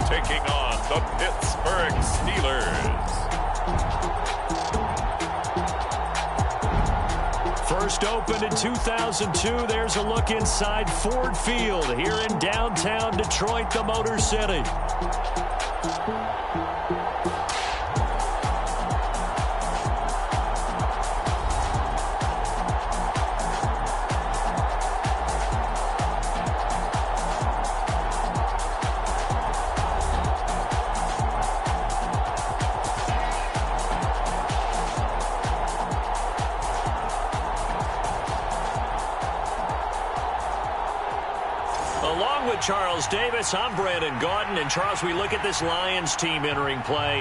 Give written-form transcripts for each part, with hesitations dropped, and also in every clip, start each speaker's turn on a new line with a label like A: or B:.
A: taking on the Pittsburgh Steelers.
B: First opened in 2002. There's a look inside Ford Field here in downtown Detroit, the Motor City. Along with Charles Davis, I'm Brandon Gaudin. And Charles, we look at this Lions team entering play.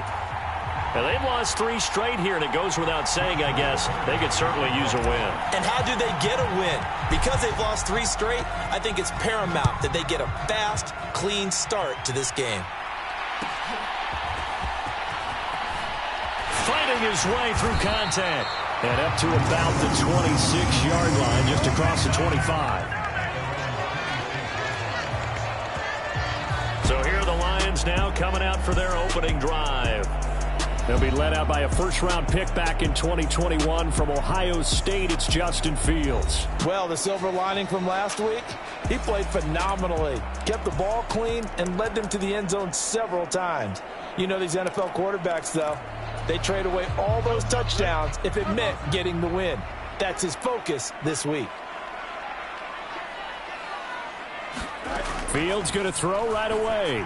B: Now, they've lost 3 straight here, and it goes without saying, I guess, they could certainly use a win.
C: And how do they get a win? Because they've lost 3 straight, I think it's paramount that they get a fast, clean start to this game.
B: Fighting his way through contact. And up to about the 26-yard line, just across the 25. So here are the Lions now coming out for their opening drive. They'll be led out by a first-round pick back in 2021 from Ohio State. It's Justin Fields.
D: Well, the silver lining from last week, he played phenomenally. Kept the ball clean and led them to the end zone several times. You know these NFL quarterbacks, though. They trade away all those touchdowns if it meant getting the win. That's his focus this week.
B: Fields going to throw right away.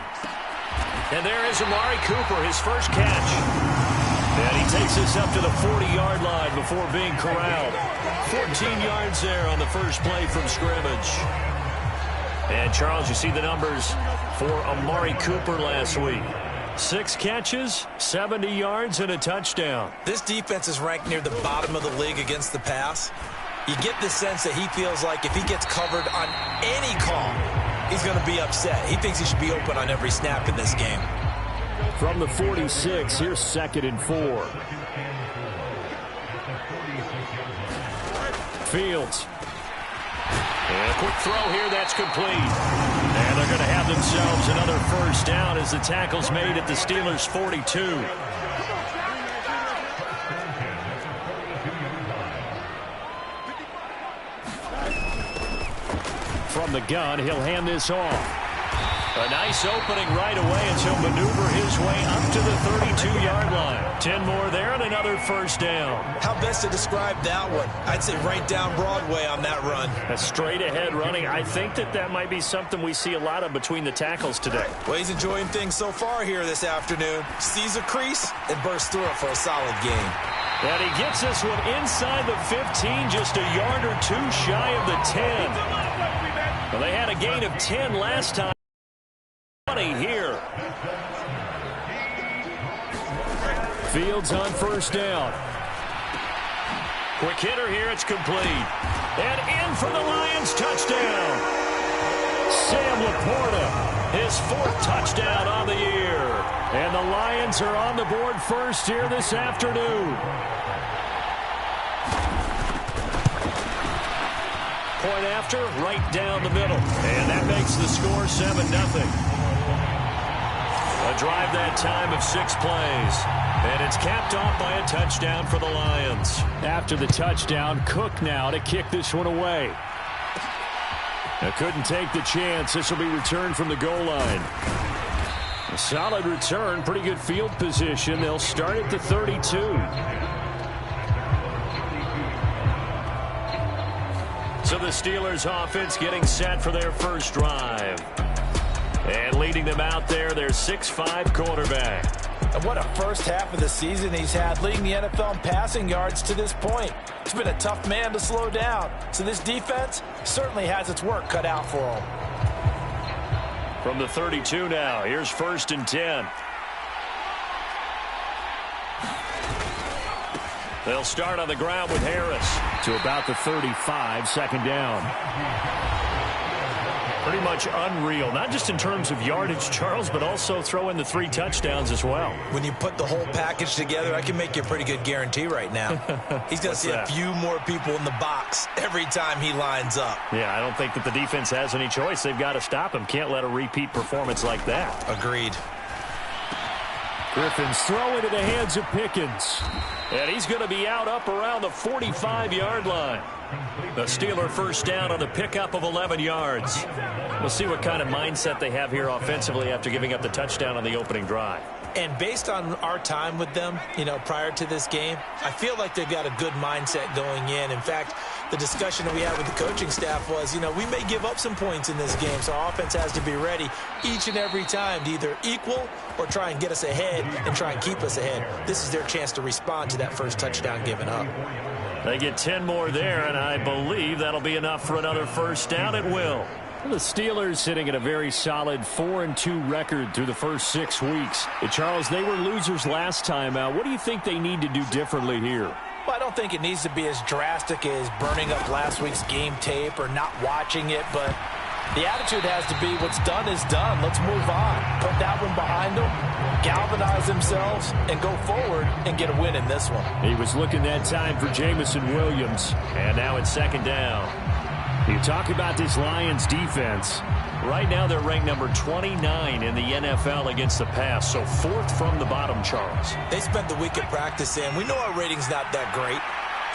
B: And there is Amari Cooper, his first catch. And he takes us up to the 40-yard line before being corralled. 14 yards there on the first play from scrimmage. And, Charles, you see the numbers for Amari Cooper last week. 6 catches, 70 yards, and a touchdown.
C: This defense is ranked near the bottom of the league against the pass. You get the sense that he feels like if he gets covered on any call, he's going to be upset. He thinks he should be open on every snap in this game.
B: From the 46, here's 2nd and 4. Fields. And a quick throw here, that's complete. And they're going to have themselves another first down as the tackle's made at the Steelers' 42. From the gun, he'll hand this off. A nice opening right away as he'll maneuver his way up to the 32-yard line. 10 more there and another first down.
C: How best to describe that one? I'd say right down Broadway on that run.
B: A straight-ahead running. I think that might be something we see a lot of between the tackles today.
C: Well, he's enjoying things so far here this afternoon. Sees a crease and bursts through it for a solid game.
B: And he gets this one inside the 15, just a yard or 2 shy of the 10. Well, they had a gain of 10 last time. 20 here. Fields on first down. Quick hitter here, it's complete. And in for the Lions, touchdown. Sam Laporta, his 4th touchdown on the year. And the Lions are on the board first here this afternoon. Point after, right down the middle. And that makes the score 7-0. A drive that time of 6 plays. And it's capped off by a touchdown for the Lions. After the touchdown, Cook now to kick this one away. They couldn't take the chance. This will be returned from the goal line. A solid return, pretty good field position. They'll start at the 32. So the Steelers offense getting set for their first drive. And leading them out there, their 6'5" quarterback.
D: And what a first half of the season he's had, leading the NFL in passing yards to this point. He's been a tough man to slow down. So this defense certainly has its work cut out for him.
B: From the 32 now, here's 1st and 10. They'll start on the ground with Harris. To about the 35, 2nd down. Pretty much unreal, not just in terms of yardage, Charles, but also throw in the 3 touchdowns as well.
C: When you put the whole package together, I can make you a pretty good guarantee right now. He's going to see a few more people in the box every time he lines up.
B: Yeah, I don't think that the defense has any choice. They've got to stop him. Can't let a repeat performance like that.
C: Agreed.
B: Griffin's throw into the hands of Pickens. And he's going to be out up around the 45-yard line. The Steeler first down on the pickup of 11 yards. We'll see what kind of mindset they have here offensively after giving up the touchdown on the opening drive.
C: And based on our time with them, prior to this game, I feel like they've got a good mindset going in. In fact, the discussion that we had with the coaching staff was, we may give up some points in this game, so our offense has to be ready each and every time to either equal or try and get us ahead and try and keep us ahead. This is their chance to respond to that first touchdown given up.
B: They get 10 more there, and I believe that'll be enough for another first down at will. The Steelers sitting at a very solid 4-2 record through the first 6 weeks. Charles, they were losers last time out. What do you think they need to do differently here?
D: Well, I don't think it needs to be as drastic as burning up last week's game tape or not watching it, but the attitude has to be what's done is done. Let's move on. Put that one behind them, galvanize themselves, and go forward and get a win in this one.
B: He was looking that time for Jamison Williams, and now it's second down. You talk about this Lions defense. Right now they're ranked number 29 in the NFL against the pass, so 4th from the bottom, Charles.
C: They spent the week at practice saying, we know our rating's not that great,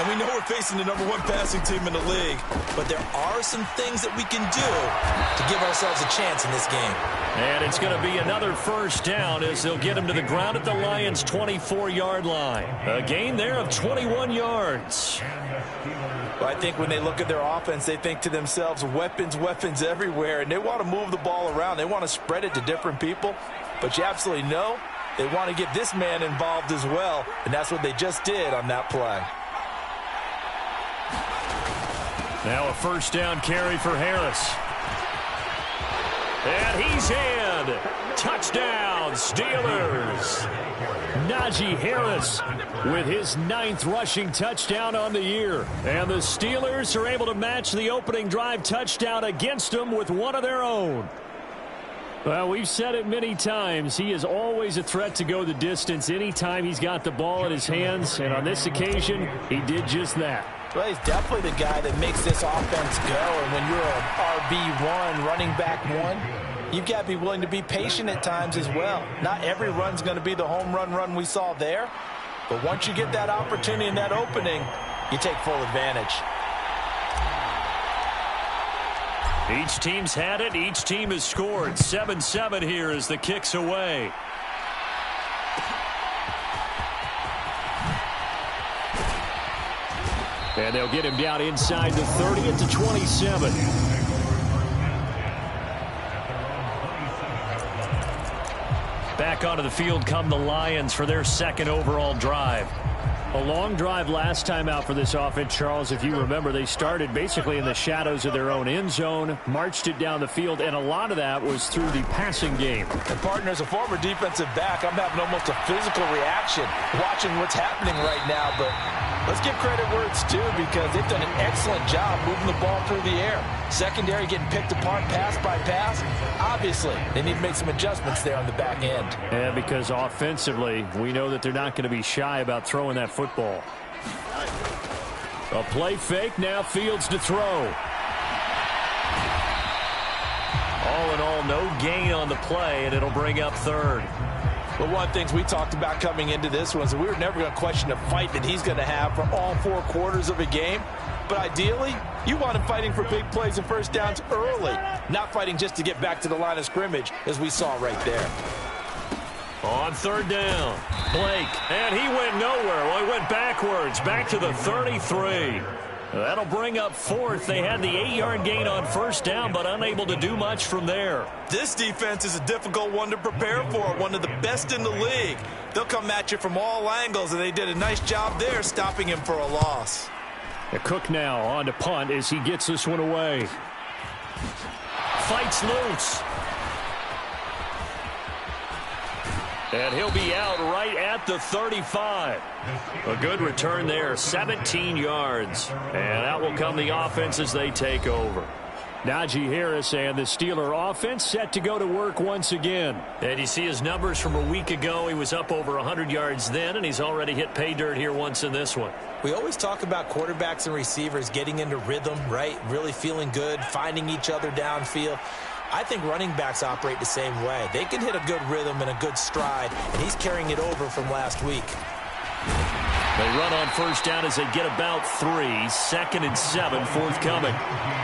C: and we know we're facing the number 1 passing team in the league, but there are some things that we can do to give ourselves a chance in this game.
B: And it's going to be another first down as they'll get him to the ground at the Lions' 24-yard line. A gain there of 21 yards.
D: Well, I think when they look at their offense, they think to themselves, weapons, weapons everywhere, and they want to move the ball around. They want to spread it to different people, but you absolutely know they want to get this man involved as well, and that's what they just did on that play.
B: Now a first down carry for Harris. And he's in. Touchdown, Steelers. Najee Harris with his 9th rushing touchdown on the year. And the Steelers are able to match the opening drive touchdown against them with one of their own. Well, we've said it many times. He is always a threat to go the distance anytime he's got the ball in his hands. And on this occasion, he did just that.
D: Well, he's definitely the guy that makes this offense go. And when you're an RB1, running back 1, you've got to be willing to be patient at times as well. Not every run's going to be the home run we saw there. But once you get that opportunity and that opening, you take full advantage.
B: Each team's had it. Each team has scored. 7-7 here as the kick's away. And they'll get him down inside the 30 at the 27. Back onto the field come the Lions for their 2nd overall drive. A long drive last time out for this offense, Charles. If you remember, they started basically in the shadows of their own end zone, marched it down the field, and a lot of that was through the passing game.
D: And, partner, as a former defensive back, I'm having almost a physical reaction watching what's happening right now. But let's give credit where it's due because they've done an excellent job moving the ball through the air. Secondary getting picked apart pass by pass. Obviously, they need to make some adjustments there on the back end.
B: Yeah, because offensively, we know that they're not going to be shy about throwing that football. A play fake, now Fields to throw. All in all, no gain on the play, and it'll bring up 3rd.
D: But one of the things we talked about coming into this was we were never going to question the fight that he's going to have for all 4 quarters of a game. But ideally, you want him fighting for big plays and first downs early, not fighting just to get back to the line of scrimmage, as we saw right there.
B: On 3rd down, Blake, and he went nowhere. Well, he went backwards, back to the 33. That'll bring up 4th. They had the 8-yard gain on first down, but unable to do much from there.
C: This defense is a difficult one to prepare for, one of the best in the league. They'll come at you from all angles, and they did a nice job there stopping him for a loss.
B: Cook now on to punt as he gets this one away. Fights loose. And he'll be out right at the 35. A good return there, 17 yards. And out will come the offense as they take over. Najee Harris and the Steeler offense set to go to work once again. And you see his numbers from a week ago. He was up over 100 yards then, and he's already hit pay dirt here once in this one.
C: We always talk about quarterbacks and receivers getting into rhythm, right? Really feeling good, finding each other downfield. I think running backs operate the same way. They can hit a good rhythm and a good stride, and he's carrying it over from last week.
B: They run on first down as they get about 3. 2nd and 7 forthcoming.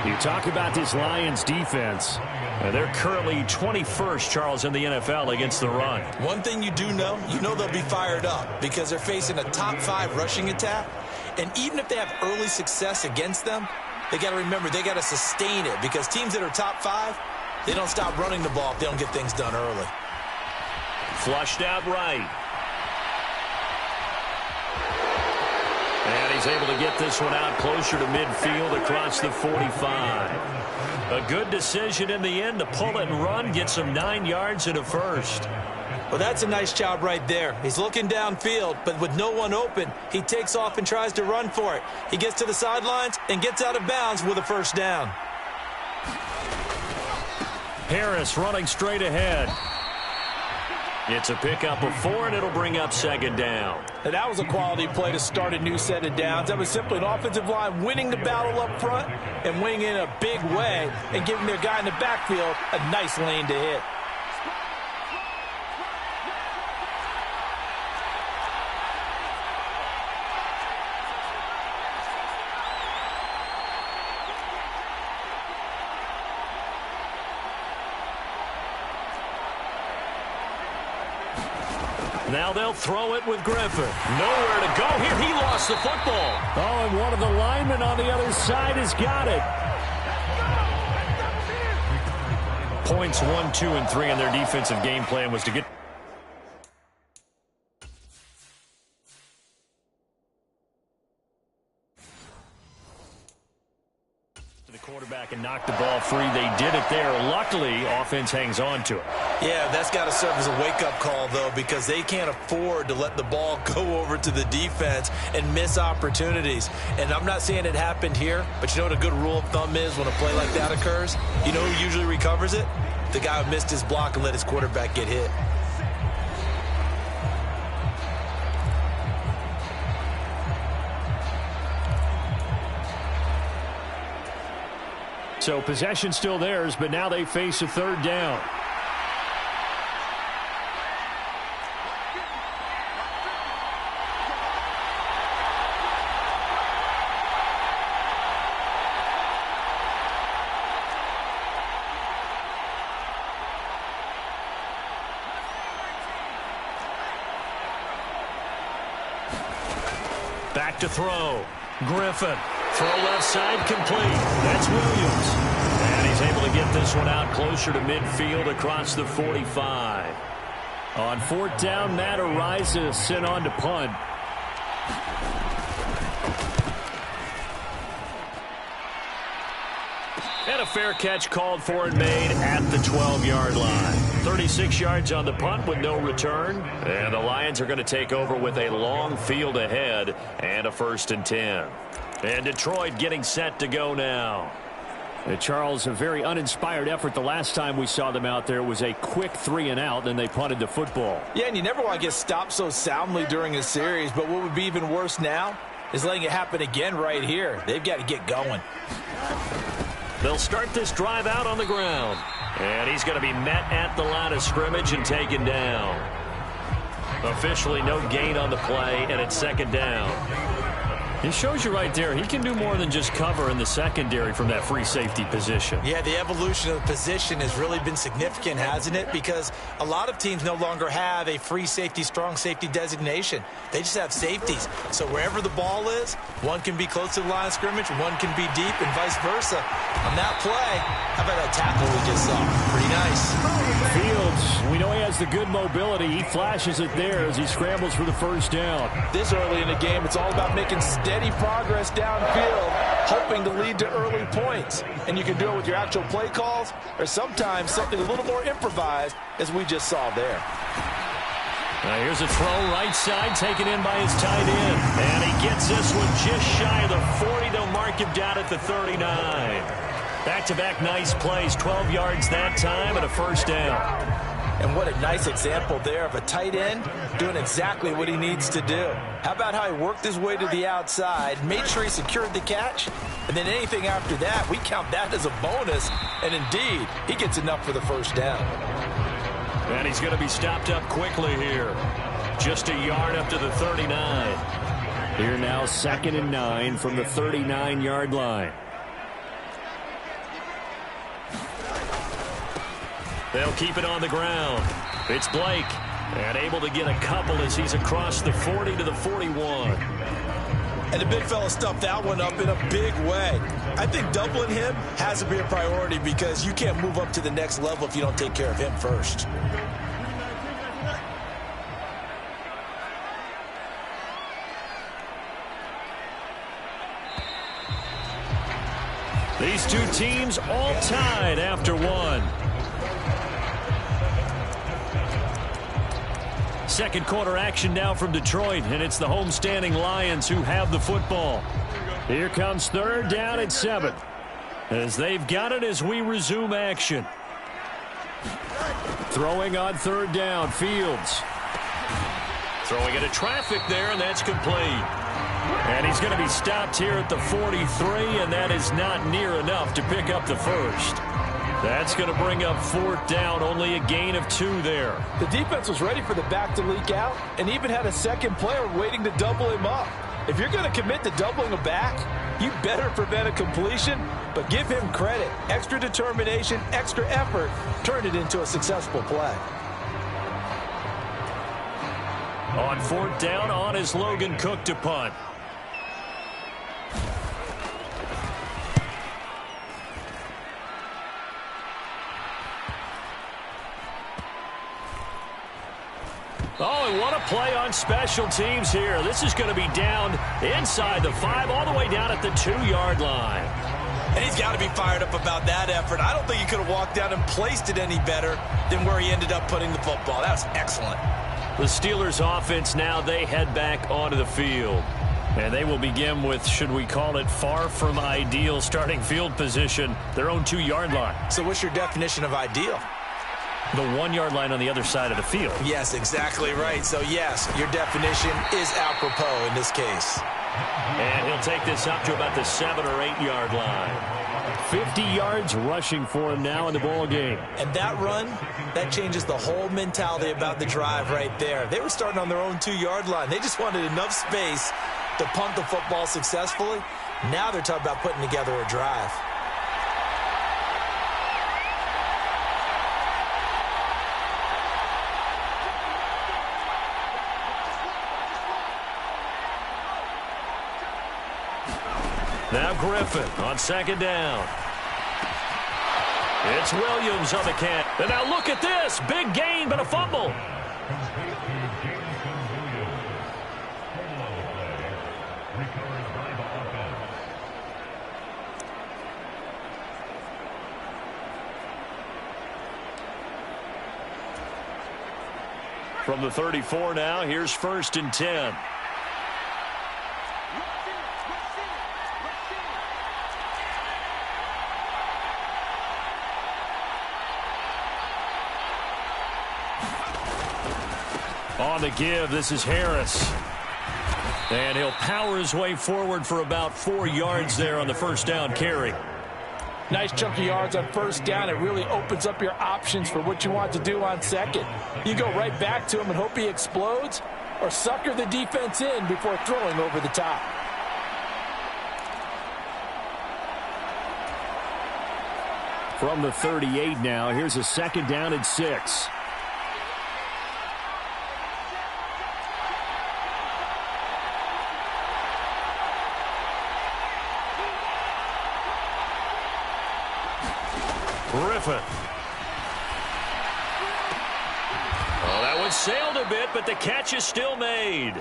B: You talk about this Lions defense. They're currently 21st, Charles, in the NFL against the run.
C: One thing you do know, they'll be fired up because they're facing a top 5 rushing attack. And even if they have early success against them, they got to remember they got to sustain it because teams that are top 5, they don't stop running the ball if they don't get things done early.
B: Flushed out right. And he's able to get this one out closer to midfield across the 45. A good decision in the end to pull it and run, get some 9 yards and a first.
C: Well, that's a nice job right there. He's looking downfield, but with no one open, he takes off and tries to run for it. He gets to the sidelines and gets out of bounds with a first down.
B: Harris running straight ahead. It's a pickup of 4, and it'll bring up 2nd down.
D: And that was a quality play to start a new set of downs. That was simply an offensive line winning the battle up front and winning in a big way and giving their guy in the backfield a nice lane to hit.
B: Now they'll throw it with Griffin. Nowhere to go here. He lost the football. Oh, and one of the linemen on the other side has got it. Points 1, 2, and 3 in their defensive game plan was to get the quarterback and knock the ball free. They did it there. Luckily, offense hangs on to it.
C: Yeah, that's got to serve as a wake-up call, though, because they can't afford to let the ball go over to the defense and miss opportunities. And I'm not saying it happened here, but you know what a good rule of thumb is when a play like that occurs? You know who usually recovers it? The guy who missed his block and let his quarterback get hit.
B: So possession still theirs, but now they face a 3rd down. Back to throw. Griffin. Throw left side complete. That's Williams. And he's able to get this one out closer to midfield across the 45. On 4th down, Matt Ariza sent on to punt. And a fair catch called for and made at the 12-yard line. 36 yards on the punt with no return. And the Lions are going to take over with a long field ahead and a 1st and 10. And Detroit getting set to go now. Charles, a very uninspired effort the last time we saw them out there was a quick 3 and out, then they punted the football.
D: Yeah, and you never want to get stopped so soundly during a series, but what would be even worse now is letting it happen again right here. They've got to get going.
B: They'll start this drive out on the ground. And he's going to be met at the line of scrimmage and taken down. Officially no gain on the play, and it's 2nd down. It shows you right there, he can do more than just cover in the secondary from that free safety position.
C: Yeah, the evolution of the position has really been significant, hasn't it? Because a lot of teams no longer have a free safety, strong safety designation. They just have safeties. So wherever the ball is, one can be close to the line of scrimmage, one can be deep, and vice versa. On that play, how about that tackle we just saw? Pretty nice.
B: Fields, we know he has the good mobility. He flashes it there as he scrambles for the 1st down.
D: This early in the game, it's all about making steady progress downfield, hoping to lead to early points. And you can do it with your actual play calls or sometimes something a little more improvised, as we just saw there.
B: Now here's a throw right side taken in by his tight end. And he gets this one just shy of the 40. They'll mark him down at the 39. Back-to-back nice plays, 12 yards that time and a first down.
D: And what a nice example there of a tight end doing exactly what he needs to do. How about how he worked his way to the outside, made sure he secured the catch, and then anything after that, we count that as a bonus. And indeed, he gets enough for the first down.
B: And he's going to be stopped up quickly here. Just a yard up to the 39. Here now, 2nd and 9 from the 39-yard line. They'll keep it on the ground. It's Blake, and able to get a couple as he's across the 40 to the 41.
C: And the big fella stuffed that one up in a big way. I think doubling him has to be a priority because you can't move up to the next level if you don't take care of him first.
B: These two teams all tied after one. Second quarter action now from Detroit, and it's the homestanding Lions who have the football. Here comes 3rd down and 7 as they've got it as we resume action. Throwing on 3rd down, Fields. Throwing into traffic there, and that's complete. And he's going to be stopped here at the 43, and that is not near enough to pick up the first. That's going to bring up 4th down, only a gain of 2 there.
D: The defense was ready for the back to leak out and even had a second player waiting to double him up. If you're going to commit to doubling a back, you better prevent a completion, but give him credit. Extra determination, extra effort, turned it into a successful play.
B: On 4th down, on is Logan Cook to punt. Oh, and what a play on special teams here. This is going to be down inside the 5, all the way down at the 2-yard line.
C: And he's got to be fired up about that effort. I don't think he could have walked down and placed it any better than where he ended up putting the football. That was excellent.
B: The Steelers offense now, they head back onto the field. And they will begin with, should we call it, far from ideal starting field position, their own 2-yard line.
C: So what's your definition of ideal?
B: The 1-yard line on the other side of the field.
C: Yes, exactly right. So, yes, your definition is apropos in this case.
B: And he'll take this up to about the 7- or 8-yard line. 50 yards rushing for him now in the ball game.
C: And that run, that changes the whole mentality about the drive right there. They were starting on their own 2-yard line. They just wanted enough space to punt the football successfully. Now they're talking about putting together a drive.
B: Now Griffin on 2nd down. It's Williams on the catch. And now look at this. Big gain, but a fumble. From the 34 now, here's 1st and 10. On the give, this is Harris. And he'll power his way forward for about 4 yards there on the 1st down carry.
D: Nice chunk of yards on 1st down. It really opens up your options for what you want to do on 2nd. You go right back to him and hope he explodes, or sucker the defense in before throwing over the top.
B: From the 38 now, here's a 2nd down and 6. Griffin. Oh, that one sailed a bit, but the catch is still made.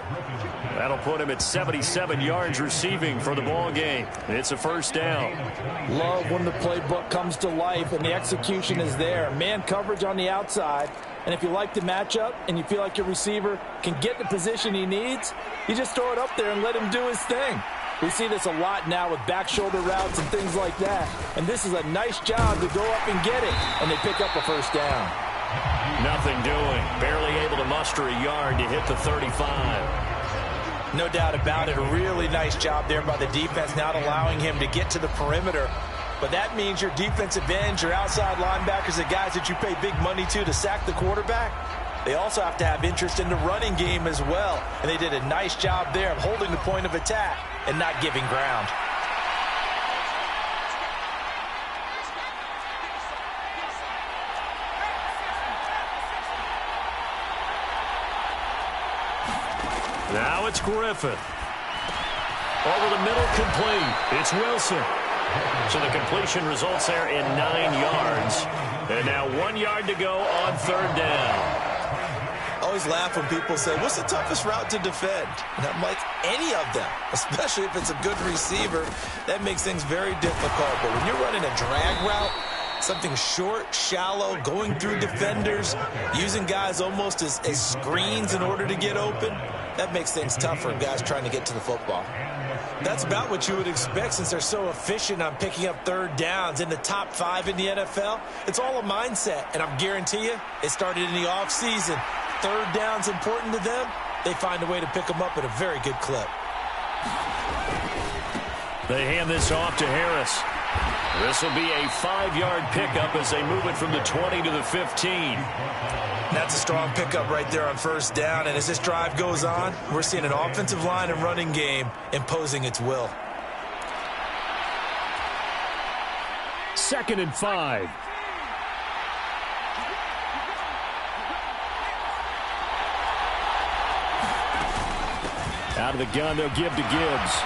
B: That'll put him at 77 yards receiving for the ball game. It's a 1st down.
D: Love when the playbook comes to life and the execution is there. Man coverage on the outside. And if you like the matchup and you feel like your receiver can get the position he needs, you just throw it up there and let him do his thing. We see this a lot now with back shoulder routes and things like that. And this is a nice job to go up and get it. And they pick up a first down.
B: Nothing doing. Barely able to muster a yard to hit the 35.
C: No doubt about it. A really nice job there by the defense, not allowing him to get to the perimeter. But that means your defensive ends, your outside linebackers, the guys that you pay big money to sack the quarterback, they also have to have interest in the running game as well. And they did a nice job there of holding the point of attack and not giving ground.
B: Now it's Griffin. Over the middle, complete. It's Wilson. So the completion results there in 9 yards. And now 1 yard to go on third down.
C: I always laugh when people say, what's the toughest route to defend? And I'm like, any of them, especially if it's a good receiver. That makes things very difficult. But when you're running a drag route, something short, shallow, going through defenders, using guys almost as screens in order to get open, that makes things tough for guys trying to get to the football. That's about what you would expect since they're so efficient on picking up third downs in the top 5 in the NFL. It's all a mindset, and I guarantee you it started in the offseason. Third down's important to them. They find a way to pick them up at a very good clip.
B: They hand this off to Harris. This will be a 5-yard pickup as they move it from the 20 to the 15.
C: That's a strong pickup right there on first down. And as this drive goes on, we're seeing an offensive line and running game imposing its will.
B: 2nd and 5. Out of the gun, they'll give to Gibbs.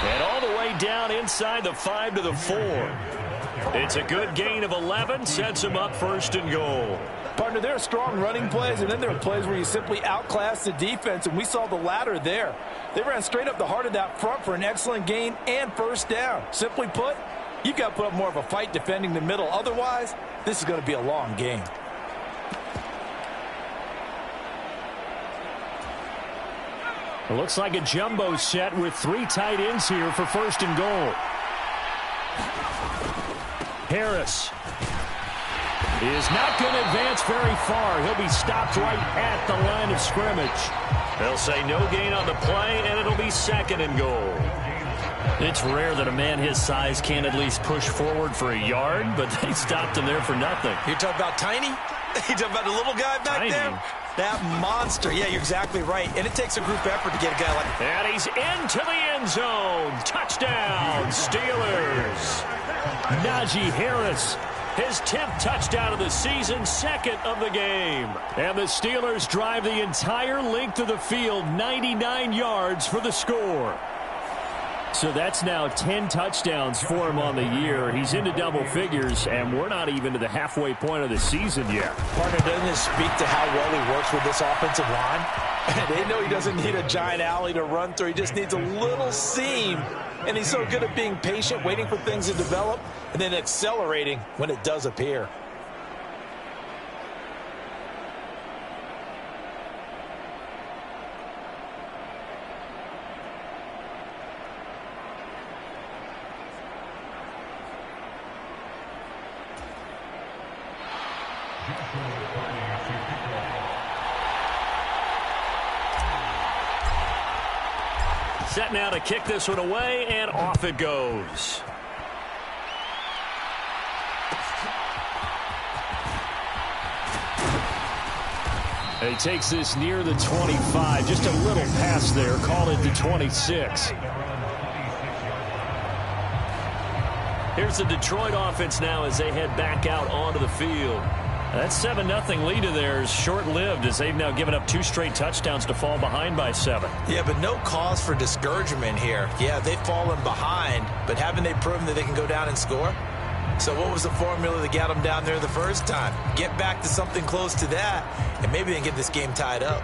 B: And all the way down inside the 5 to the 4. It's a good gain of 11. Sets him up 1st and goal.
D: Partner, there are strong running plays, and then there are plays where you simply outclass the defense, and we saw the latter there. They ran straight up the heart of that front for an excellent gain and first down. Simply put, you've got to put up more of a fight defending the middle. Otherwise, this is going to be a long game.
B: It looks like a jumbo set with 3 tight ends here for 1st and goal. Harris is not going to advance very far. He'll be stopped right at the line of scrimmage. They'll say no gain on the play, and it'll be 2nd and goal. It's rare that a man his size can't at least push forward for a yard, but they stopped him there for nothing.
C: You're talking about tiny? You're talking about the little guy back there? That monster. Yeah, you're exactly right. And it takes a group effort to get a guy like that.
B: And he's into the end zone. Touchdown, Steelers. Najee Harris, his 10th touchdown of the season, 2nd of the game. And the Steelers drive the entire length of the field, 99 yards for the score. So that's now 10 touchdowns for him on the year. He's into double figures, and we're not even to the halfway point of the season yet.
C: Partner, doesn't this speak to how well he works with this offensive line?
D: They know he doesn't need a giant alley to run through. He just needs a little seam. And he's so good at being patient, waiting for things to develop, and then accelerating when it does appear.
B: Set now to kick this one away, and off it goes. He takes this near the 25. Just a little pass there. Call it the 26. Here's the Detroit offense now as they head back out onto the field. That 7-0 lead of theirs short-lived as they've now given up 2 straight touchdowns to fall behind by 7.
C: Yeah, but no cause for discouragement here. Yeah, they've fallen behind, but haven't they proven that they can go down and score? So what was the formula that got them down there the first time? Get back to something close to that, and maybe they can get this game tied up.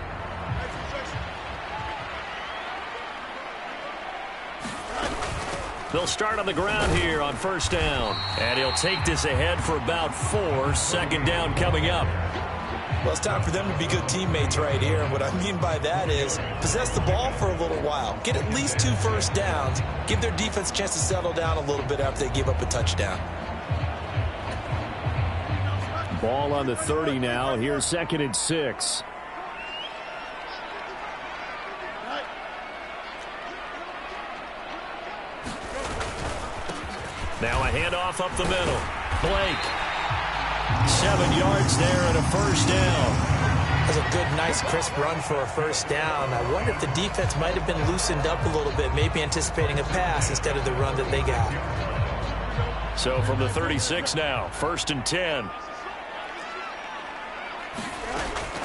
B: They'll start on the ground here on first down. And he'll take this ahead for about 4. 2nd down coming up.
C: Well, it's time for them to be good teammates right here. And what I mean by that is possess the ball for a little while. Get at least 2 first downs. Give their defense a chance to settle down a little bit after they give up a touchdown.
B: Ball on the 30 now. Here's 2nd and 6. Now a handoff up the middle. Blake. 7 yards there and a first down.
C: That's a good, nice, crisp run for a first down. I wonder if the defense might have been loosened up a little bit, maybe anticipating a pass instead of the run that they got.
B: So from the 36 now, 1st and 10.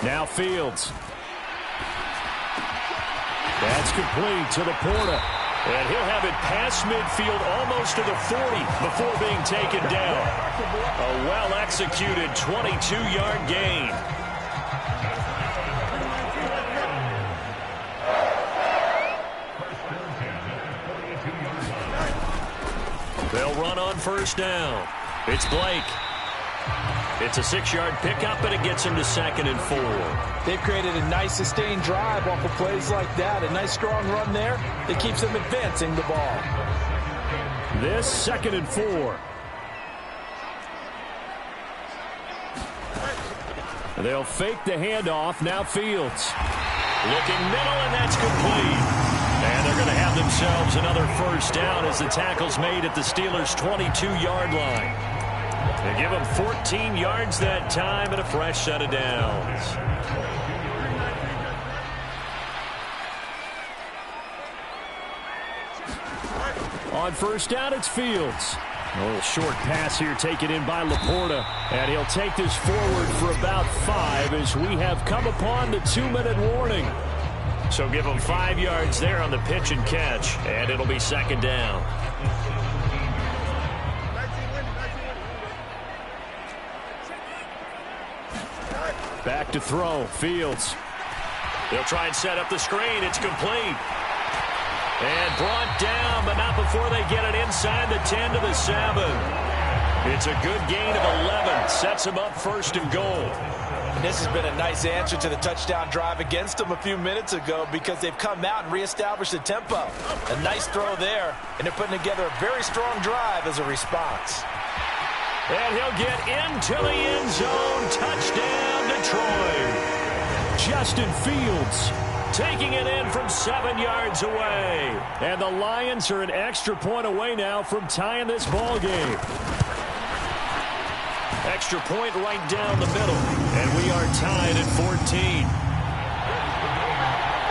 B: Now Fields. That's complete to Laporta. And he'll have it past midfield almost to the 40 before being taken down. A well-executed 22-yard gain. They'll run on first down. It's Blake. It's a 6-yard pickup, and it gets him to 2nd and 4.
D: They've created a nice sustained drive off of plays like that. A nice strong run there that keeps them advancing the ball.
B: This 2nd and 4. They'll fake the handoff. Now Fields. Looking middle, and that's complete. And they're going to have themselves another first down as the tackle's made at the Steelers' 22-yard line. They give them 14 yards that time and a fresh set of downs. On first down, it's Fields. A little short pass here taken in by Laporta. And he'll take this forward for about 5 as we have come upon the 2-minute warning. So give them 5 yards there on the pitch and catch, and it'll be 2nd down. Back to throw. Fields. They'll try and set up the screen. It's complete. And brought down, but not before they get it inside the 10 to the 7. It's a good gain of 11. Sets them up 1st and goal.
D: And this has been a nice answer to the touchdown drive against them a few minutes ago because they've come out and reestablished the tempo. A nice throw there, and they're putting together a very strong drive as a response.
B: And he'll get into the end zone. Touchdown, Detroit. Justin Fields taking it in from 7 yards away. And the Lions are an extra point away now from tying this ball game. Extra point right down the middle. And we are tied at 14.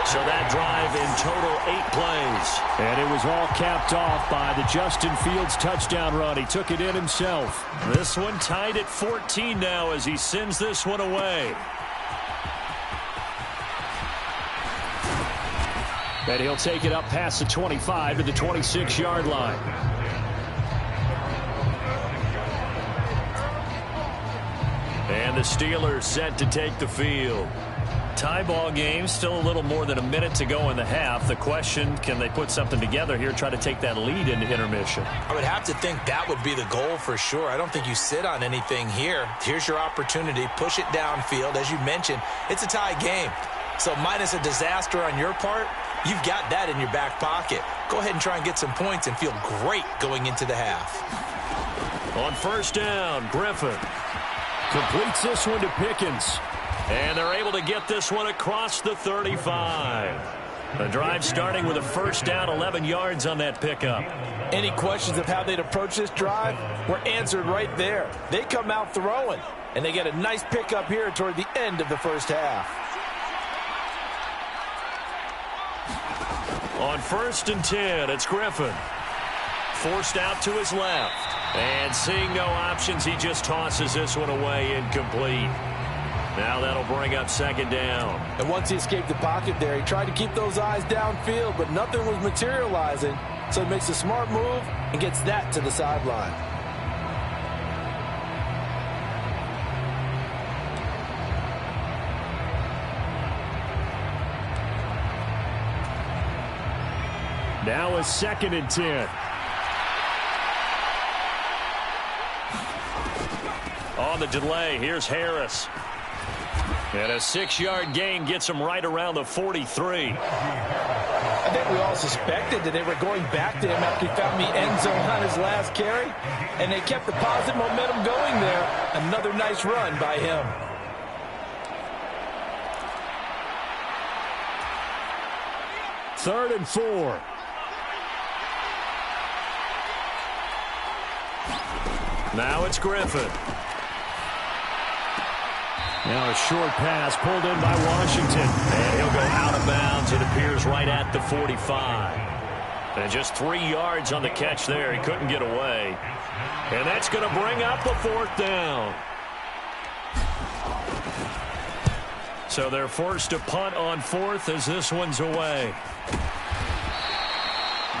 B: So that drive in total 8 plays. And it was all capped off by the Justin Fields touchdown run. He took it in himself. This one tied at 14 now as he sends this one away. And he'll take it up past the 25 to the 26-yard line. And the Steelers set to take the field. Tie ball game, still a little more than a minute to go in the half. The question, can they put something together here, try to take that lead into intermission?
C: I would have to think that would be the goal for sure. I don't think you sit on anything here. Here's your opportunity. Push it downfield. As you mentioned, it's a tie game. So minus a disaster on your part, you've got that in your back pocket. Go ahead and try and get some points and feel great going into the half.
B: On first down, Griffin completes this one to Pickens. And they're able to get this one across the 35. The drive starting with a first down, 11 yards on that pickup.
D: Any questions of how they'd approach this drive were answered right there. They come out throwing, and they get a nice pickup here toward the end of the first half.
B: On 1st and 10, it's Griffin. Forced out to his left. And seeing no options, he just tosses this one away incomplete. Now that'll bring up 2nd down.
D: And once he escaped the pocket there, he tried to keep those eyes downfield, but nothing was materializing. So he makes a smart move and gets that to the sideline.
B: Now a 2nd and 10. On the delay, here's Harris. And a 6-yard gain gets him right around the 43.
D: I think we all suspected that they were going back to him after he found the end zone on his last carry, and they kept the positive momentum going there. Another nice run by him.
B: Third and 4. Now it's Griffin. Now a short pass pulled in by Washington. And he'll go out of bounds. It appears right at the 45. And just 3 yards on the catch there. He couldn't get away. And that's going to bring up the 4th down. So they're forced to punt on 4th as this one's away.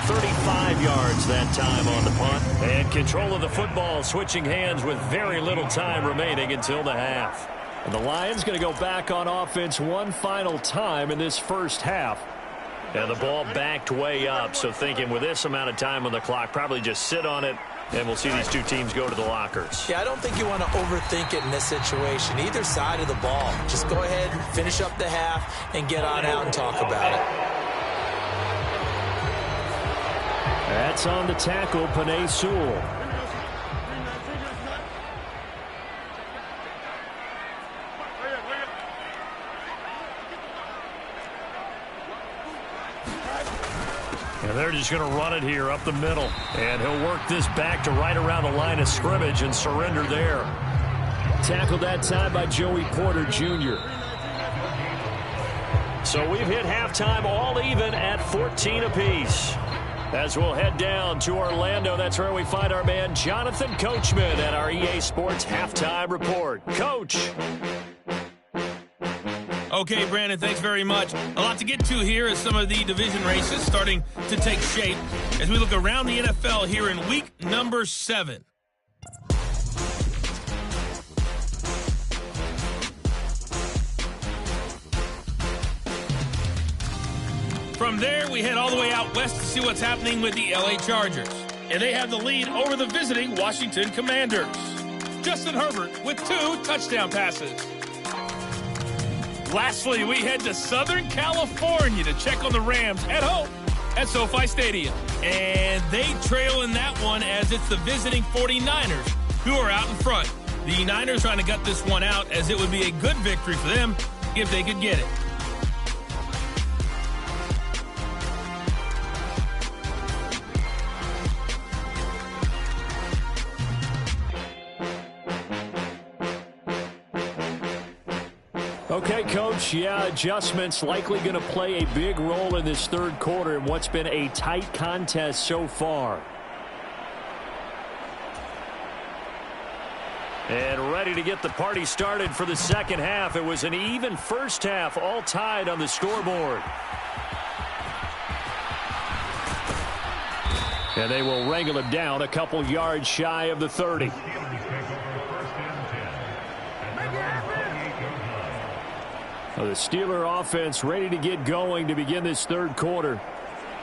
B: 35 yards that time on the punt. And control of the football switching hands with very little time remaining until the half. And the Lions going to go back on offense one final time in this first half. And the ball backed way up. So thinking with this amount of time on the clock, probably just sit on it. And we'll see these two teams go to the lockers.
C: Yeah, I don't think you want to overthink it in this situation. Either side of the ball. Just go ahead, finish up the half, and get on out and talk about it.
B: That's on the tackle, Penei Sewell. And they're just going to run it here up the middle. And he'll work this back to right around the line of scrimmage and surrender there. Tackled that time by Joey Porter Jr. So we've hit halftime all even at 14 apiece. As we'll head down to Orlando, that's where we find our man Jonathan Coachman at our EA Sports Halftime Report. Coach.
E: Okay, Brandon, thanks very much. A lot to get to here as some of the division races starting to take shape as we look around the NFL here in week number 7. From there, we head all the way out west to see what's happening with the LA Chargers. And they have the lead over the visiting Washington Commanders. Justin Herbert with 2 touchdown passes. Lastly, we head to Southern California to check on the Rams at home at SoFi Stadium. And they trail in that one as it's the visiting 49ers who are out in front. The Niners trying to gut this one out as it would be a good victory for them if they could get it.
B: Okay, Coach, adjustments likely going to play a big role in this third quarter in what's been a tight contest so far. And ready to get the party started for the second half. It was an even first half, all tied on the scoreboard. And they will wrangle him down a couple yards shy of the 30. The Steeler offense ready to get going to begin this third quarter.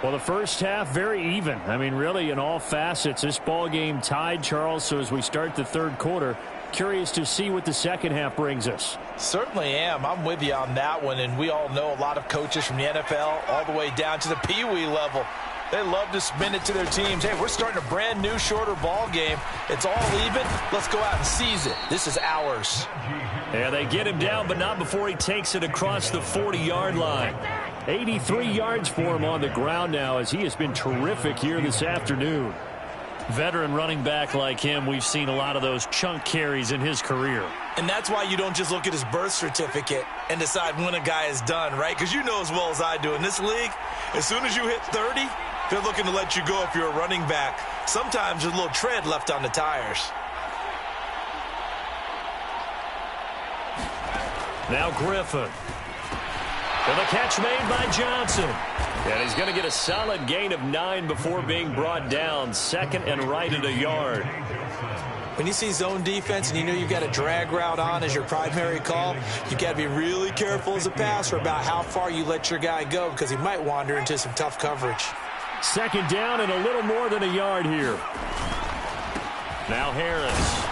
B: Well, the first half, very even. I mean, really, in all facets, this ball game tied, Charles. So as we start the third quarter, curious to see what the second half brings us.
D: Certainly am. I'm with you on that one. And we all know a lot of coaches from the NFL all the way down to the Pee-wee level. They love to spin it to their teams. Hey, we're starting a brand new, shorter ball game. It's all even. Let's go out and seize it. This is ours.
B: Yeah, they get him down, but not before he takes it across the 40-yard line. 83 yards for him on the ground now as he has been terrific here this afternoon. Veteran running back like him, we've seen a lot of those chunk carries in his career.
C: And that's why you don't just look at his birth certificate and decide when a guy is done, right? Because you know as well as I do, in this league, as soon as you hit 30, they're looking to let you go if you're a running back. Sometimes there's a little tread left on the tires.
B: Now Griffin. And the catch made by Johnson. And he's going to get a solid gain of 9 before being brought down. Second and right at a yard.
C: When you see zone defense and you know you've got a drag route on as your primary call, you've got to be really careful as a passer about how far you let your guy go because he might wander into some tough coverage.
B: Second down and a little more than a yard here. Now Harris.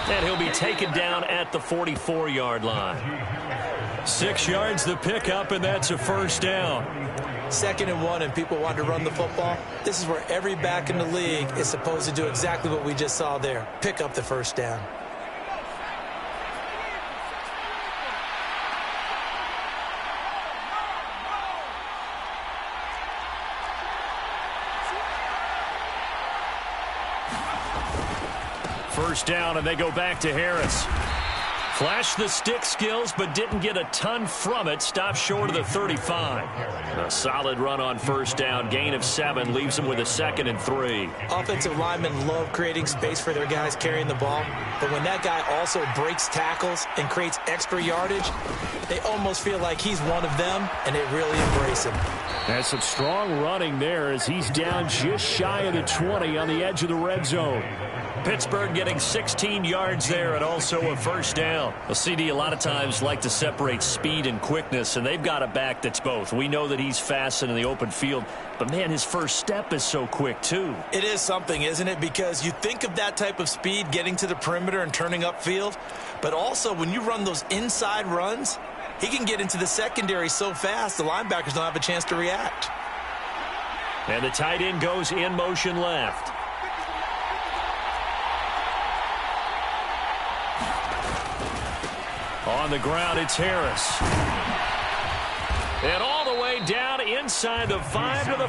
B: And he'll be taken down at the 44-yard line. 6 yards the pickup, and that's a first down.
C: 2nd and 1, and people want to run the football. This is where every back in the league is supposed to do exactly what we just saw there. Pick up the first down.
B: First down, and they go back to Harris. Flashed the stick skills, but didn't get a ton from it. Stopped short of the 35. A solid run on first down. Gain of 7 leaves them with a 2nd and 3.
C: Offensive linemen love creating space for their guys carrying the ball. But when that guy also breaks tackles and creates extra yardage, they almost feel like he's one of them, and they really embrace him.
B: That's some strong running there as he's down just shy of the 20 on the edge of the red zone. Pittsburgh getting 16 yards there and also a first down. Well, CD a lot of times like to separate speed and quickness, and they've got a back that's both. We know that he's fast and in the open field, but, man, his first step is so quick, too.
C: It is something, isn't it? Because you think of that type of speed getting to the perimeter and turning upfield, but also when you run those inside runs, he can get into the secondary so fast the linebackers don't have a chance to react.
B: And the tight end goes in motion left. On the ground, it's Harris. And all the way down inside the 5 to the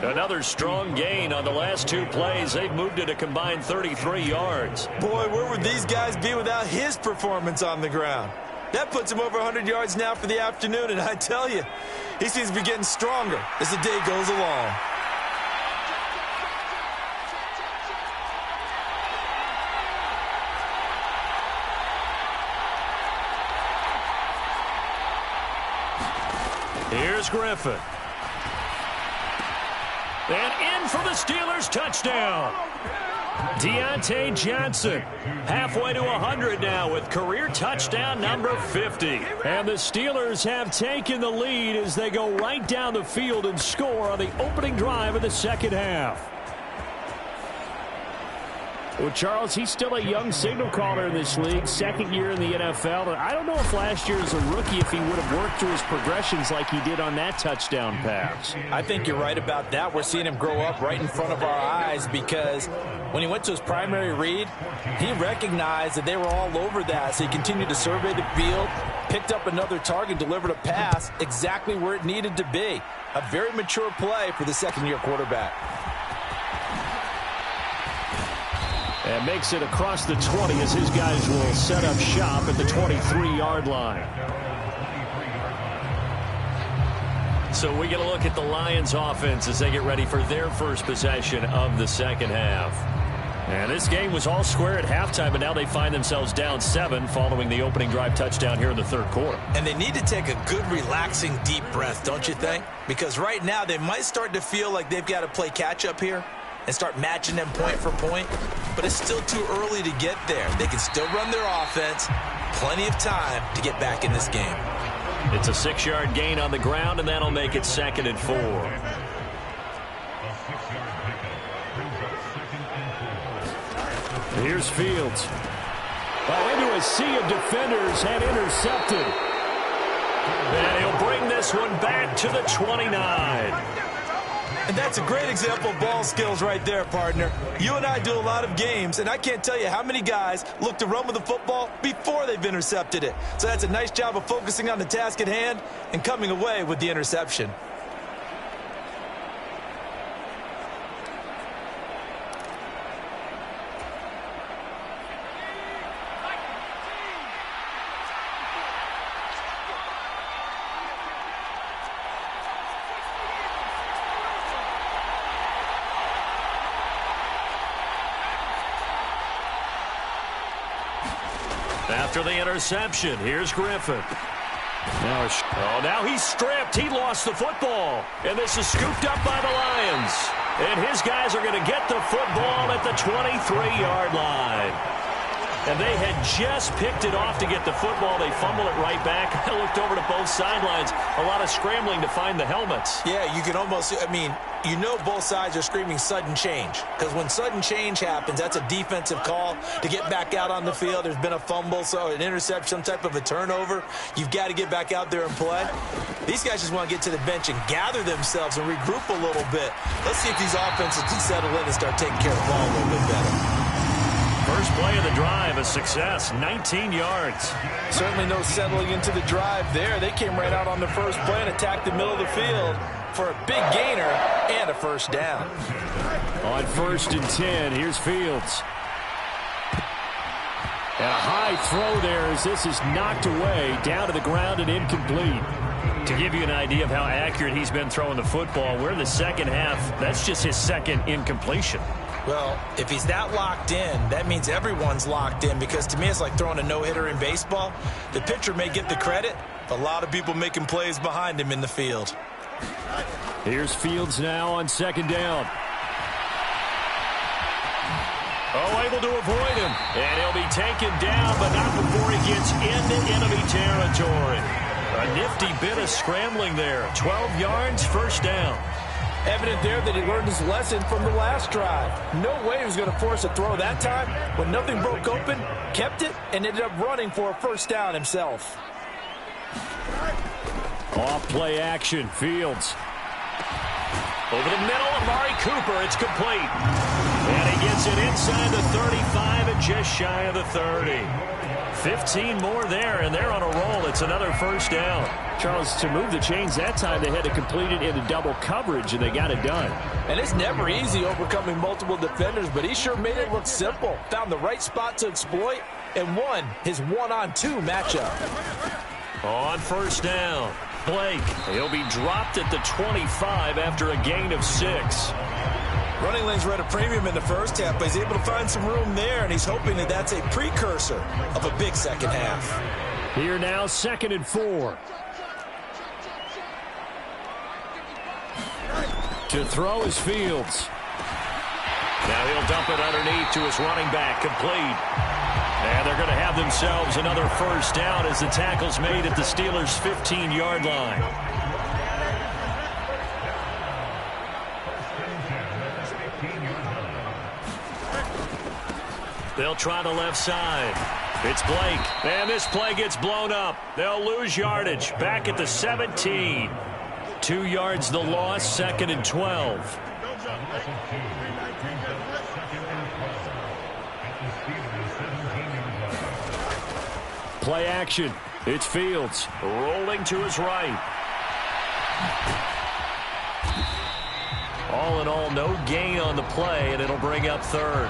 B: 4. Another strong gain on the last 2 plays. They've moved it a combined 33 yards.
C: Boy, where would these guys be without his performance on the ground? That puts him over 100 yards now for the afternoon, and I tell you, he seems to be getting stronger as the day goes along.
B: Here's Griffin. And in for the Steelers touchdown. Deontay Johnson halfway to 100 now with career touchdown number 50. And the Steelers have taken the lead as they go right down the field and score on the opening drive of the second half. Well, Charles, he's still a young signal caller in this league, 2nd year in the NFL. I don't know if last year as a rookie if he would have worked through his progressions like he did on that touchdown pass.
D: I think you're right about that. We're seeing him grow up right in front of our eyes because when he went to his primary read, he recognized that they were all over that. So he continued to survey the field, picked up another target, delivered a pass exactly where it needed to be. A very mature play for the 2nd-year quarterback.
B: And makes it across the 20 as his guys will set up shop at the 23-yard line. So we get a look at the Lions offense as they get ready for their first possession of the second half. And this game was all square at halftime, but now they find themselves down 7 following the opening drive touchdown here in the 3rd quarter.
C: And they need to take a good, relaxing, deep breath, don't you think? Because right now they might start to feel like they've got to play catch-up here and start matching them point for point. But it's still too early to get there. They can still run their offense. Plenty of time to get back in this game.
B: It's a 6-yard gain on the ground, and that'll make it 2nd and 4. Here's Fields. Into a sea of defenders and intercepted. And he'll bring this one back to the 29.
C: And that's a great example of ball skills right there, partner. You and I do a lot of games, and I can't tell you how many guys look to run with the football before they've intercepted it. So that's a nice job of focusing on the task at hand and coming away with the interception.
B: After the interception, here's Griffin. Now he's stripped. He lost the football. And this is scooped up by the Lions. And his guys are going to get the football at the 23-yard line. And they had just picked it off to get the football. They fumbled it right back. I looked over to both sidelines. A lot of scrambling to find the helmets.
C: Yeah, you can almost, you know both sides are screaming sudden change. Because when sudden change happens, that's a defensive call to get back out on the field. There's been a fumble, so an interception, some type of a turnover. You've got to get back out there and play. These guys just want to get to the bench and gather themselves and regroup a little bit. Let's see if these offenses can settle in and start taking care of the ball a little bit better.
B: First play of the drive, a success, 19 yards.
D: Certainly no settling into the drive there. They came right out on the first play and attacked the middle of the field for a big gainer and a first down.
B: On 1st and 10, here's Fields. And a high throw there as this is knocked away, down to the ground and incomplete. To give you an idea of how accurate he's been throwing the football, we're in the second half. That's just his second incompletion.
C: Well, if he's that locked in, that means everyone's locked in, because to me it's like throwing a no-hitter in baseball. The pitcher may get the credit, but a lot of people making plays behind him in the field.
B: Here's Fields now on 2nd down. Oh, able to avoid him. And he'll be taken down, but not before he gets into enemy territory. A nifty bit of scrambling there. 12 yards, first down.
D: Evident there that he learned his lesson from the last drive. No way he was going to force a throw that time. When nothing broke open, kept it, and ended up running for a first down himself.
B: Off play action, Fields. Over the middle, Amari Cooper, it's complete. And he gets it inside the 35 and just shy of the 30. 15 more there, and they're on a roll. It's another first down.
F: Charles, to move the chains that time, they had to complete it into double coverage, and they got it done.
D: And it's never easy overcoming multiple defenders, but he sure made it look simple. Found the right spot to exploit and won his one-on-two matchup.
B: On first down, Blake. He'll be dropped at the 25 after a gain of 6.
C: Running lanes were at a premium in the first half, but he's able to find some room there, and he's hoping that that's a precursor of a big second half.
B: Here now, 2nd and 4. To throw is Fields. Now he'll dump it underneath to his running back, complete. And they're going to have themselves another first down as the tackle's made at the Steelers' 15-yard line. They'll try the left side. It's Blake. And this play gets blown up. They'll lose yardage. Back at the 17. 2 yards the loss, 2nd and 12. Play action. It's Fields rolling to his right. All in all, no gain on the play, and it'll bring up 3rd.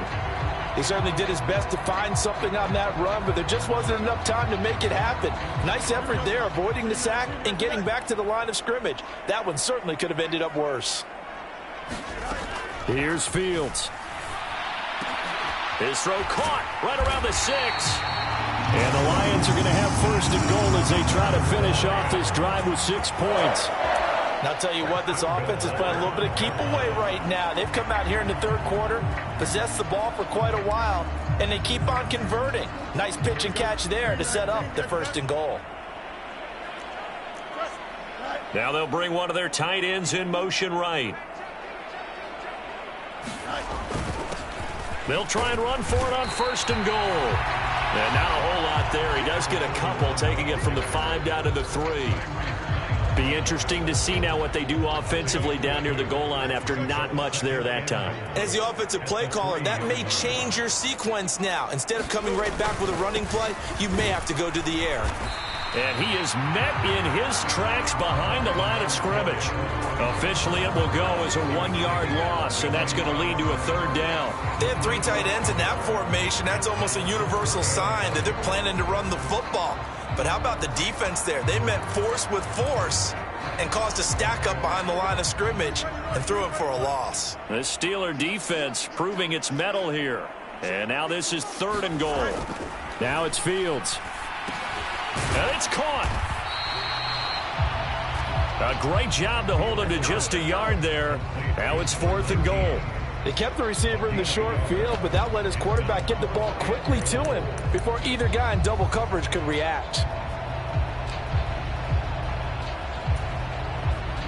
D: He certainly did his best to find something on that run, but there just wasn't enough time to make it happen. Nice effort there, avoiding the sack and getting back to the line of scrimmage. That one certainly could have ended up worse.
B: Here's Fields. His throw caught right around the 6. And the Lions are going to have 1st and goal as they try to finish off this drive with 6 points.
D: And I'll tell you what, this offense is playing a little bit of keep away right now. They've come out here in the 3rd quarter, possessed the ball for quite a while, and they keep on converting. Nice pitch and catch there to set up the 1st and goal.
B: Now they'll bring one of their tight ends in motion right. They'll try and run for it on 1st and goal. And not a whole lot there. He does get a couple, taking it from the 5 down to the 3. Be interesting to see now what they do offensively down near the goal line after not much there that time.
C: As the offensive play caller, that may change your sequence now. Instead of coming right back with a running play, you may have to go to the air.
B: And he is met in his tracks behind the line of scrimmage. Officially, it will go as a 1-yard loss, and that's going to lead to a 3rd down.
C: They have 3 tight ends in that formation. That's almost a universal sign that they're planning to run the football. But how about the defense there? They met force with force and caused a stack up behind the line of scrimmage and threw him for a loss.
B: The Steeler defense proving its mettle here. And now this is 3rd and goal. Now it's Fields. And it's caught. A great job to hold him to just a yard there. Now it's 4th and goal.
D: They kept the receiver in the short field, but that let his quarterback get the ball quickly to him before either guy in double coverage could react.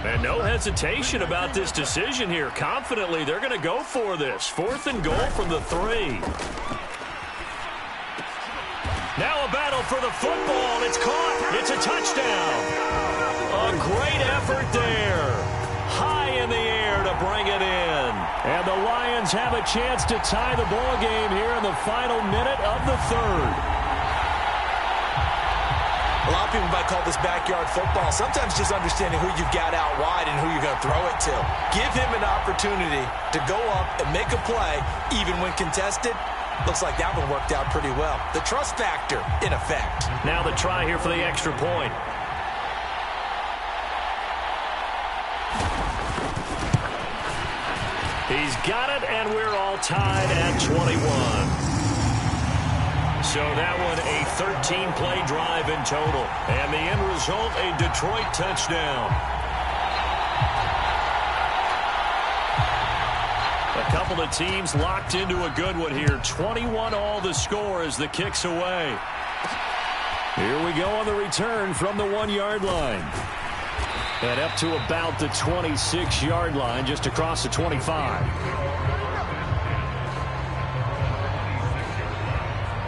B: And no hesitation about this decision here. Confidently, they're going to go for this. 4th and goal from the 3. Now a battle for the football. It's caught. It's a touchdown. A great effort there. High in the air to bring it in. And the Lions have a chance to tie the ball game here in the final minute of the 3rd.
C: A lot of people might call this backyard football. Sometimes just understanding who you've got out wide and who you're going to throw it to. Give him an opportunity to go up and make a play, even when contested. Looks like that one worked out pretty well. The trust factor in effect.
B: Now the try here for the extra point. He's got it, and we're all tied at 21. So that one a 13-play drive in total. And the end result, a Detroit touchdown. A couple of teams locked into a good one here. 21 all the score as the kick's away. Here we go on the return from the 1-yard line. And up to about the 26-yard line, just across the 25.